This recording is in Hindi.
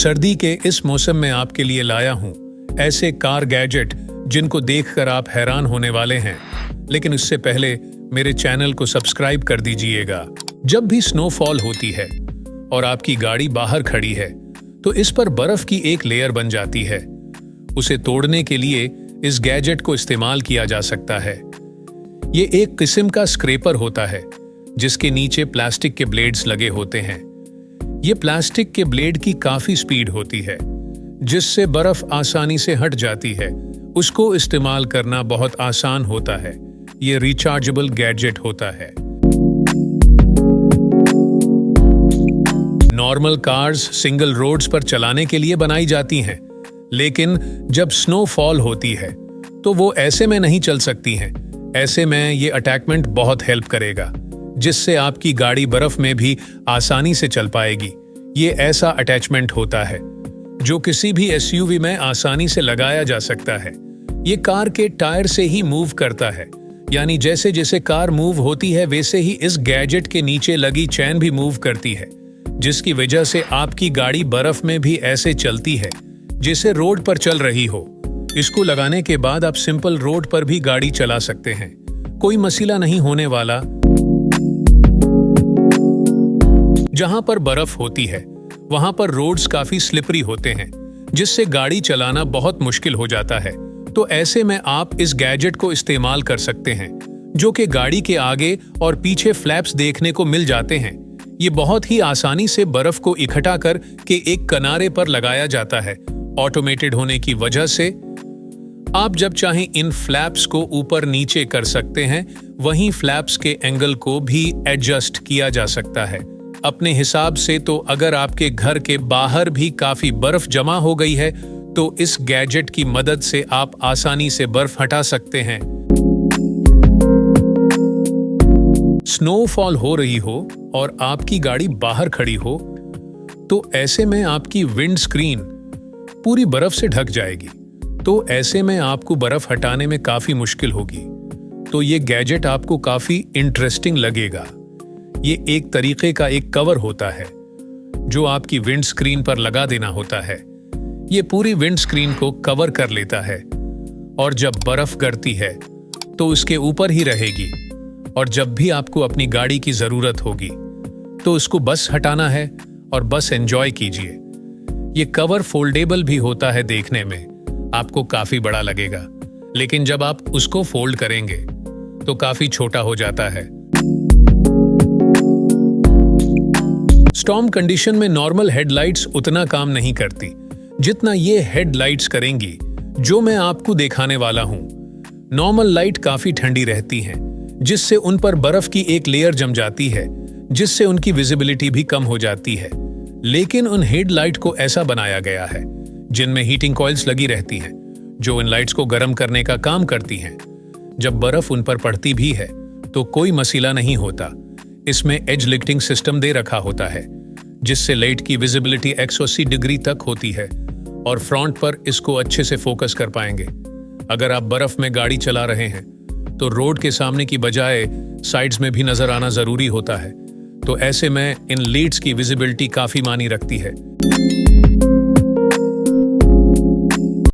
सर्दी के इस मौसम में आपके लिए लाया हूं ऐसे कार गैजेट जिनको देखकर आप हैरान होने वाले हैं। लेकिन उससे पहले मेरे चैनल को सब्सक्राइब कर दीजिएगा। जब भी स्नोफॉल होती है और आपकी गाड़ी बाहर खड़ी है तो इस पर बर्फ की एक लेयर बन जाती है। उसे तोड़ने के लिए इस गैजेट को इस्तेमाल किया जा सकता है। ये एक किस्म का स्क्रैपर होता है जिसके नीचे प्लास्टिक के ब्लेड्स लगे होते हैं। ये प्लास्टिक के ब्लेड की काफी स्पीड होती है जिससे बर्फ आसानी से हट जाती है। उसको इस्तेमाल करना बहुत आसान होता है। ये रिचार्जेबल गैजेट होता है। नॉर्मल कार्स सिंगल रोड्स पर चलाने के लिए बनाई जाती हैं, लेकिन जब स्नोफॉल होती है तो वो ऐसे में नहीं चल सकती हैं। ऐसे में ये अटैचमेंट बहुत हेल्प करेगा जिससे आपकी गाड़ी बर्फ में भी आसानी से चल पाएगी। ये ऐसा अटैचमेंट होता है जो किसी भी एसयूवी में आसानी से लगाया जा सकता है। ये कार के टायर से ही मूव करता है, यानी जैसे जैसे कार मूव होती है वैसे ही इस गैजेट के नीचे लगी चैन भी मूव करती है, जिसकी वजह से आपकी गाड़ी बर्फ में भी ऐसे चलती है जैसे रोड पर चल रही हो। इसको लगाने के बाद आप सिंपल रोड पर भी गाड़ी चला सकते हैं, कोई मसला नहीं होने वाला। जहां पर बर्फ होती है वहां पर रोड्स काफी स्लिपरी होते हैं जिससे गाड़ी चलाना बहुत मुश्किल हो जाता है। तो ऐसे में आप इस गैजेट को इस्तेमाल कर सकते हैं जो कि गाड़ी के आगे और पीछे फ्लैप्स देखने को मिल जाते हैं। ये बहुत ही आसानी से बर्फ को इकट्ठा कर के एक किनारे पर लगाया जाता है। ऑटोमेटेड होने की वजह से आप जब चाहें इन फ्लैप्स को ऊपर नीचे कर सकते हैं, वहीं फ्लैप्स के एंगल को भी एडजस्ट किया जा सकता है अपने हिसाब से। तो अगर आपके घर के बाहर भी काफी बर्फ जमा हो गई है तो इस गैजेट की मदद से आप आसानी से बर्फ हटा सकते हैं। स्नोफॉल हो रही हो और आपकी गाड़ी बाहर खड़ी हो तो ऐसे में आपकी विंड स्क्रीन पूरी बर्फ से ढक जाएगी। तो ऐसे में आपको बर्फ हटाने में काफी मुश्किल होगी। तो ये गैजेट आपको काफी इंटरेस्टिंग लगेगा। ये एक तरीके का एक कवर होता है जो आपकी विंड स्क्रीन पर लगा देना होता है। ये पूरी विंड स्क्रीन को कवर कर लेता है और जब बर्फ गिरती है तो उसके ऊपर ही रहेगी। और जब भी आपको अपनी गाड़ी की जरूरत होगी तो उसको बस हटाना है और बस एंजॉय कीजिए। ये कवर फोल्डेबल भी होता है, देखने में आपको काफी बड़ा लगेगा, लेकिन जब आप उसको फोल्ड करेंगे तो काफी छोटा हो जाता है। स्टॉर्म कंडीशन में नॉर्मल हेडलाइट्स उतना काम नहीं करती जितना ये हेडलाइट्स करेंगी जो मैं आपको दिखाने वाला हूं। नॉर्मल लाइट काफी ठंडी रहती हैं, जिससे उन पर बर्फ की एक लेयर जम जाती है जिससे उनकी विजिबिलिटी भी कम हो जाती है। लेकिन उन हेडलाइट को ऐसा बनाया गया है जिनमें हीटिंग कॉइल्स लगी रहती हैं जो इन लाइट्स को गर्म करने का काम करती हैं। जब बर्फ उन पर पड़ती भी है तो कोई मसला नहीं होता। इसमें एज लिफ्टिंग सिस्टम दे रखा होता है जिससे लाइट की विजिबिलिटी 180 डिग्री तक होती है और फ्रंट पर इसको अच्छे से फोकस कर पाएंगे। अगर आप बर्फ में गाड़ी चला रहे हैं तो रोड के सामने की बजाय साइड्स में भी नजर आना जरूरी होता है। तो ऐसे में इन लीड्स की विजिबिलिटी काफी मानी रखती है।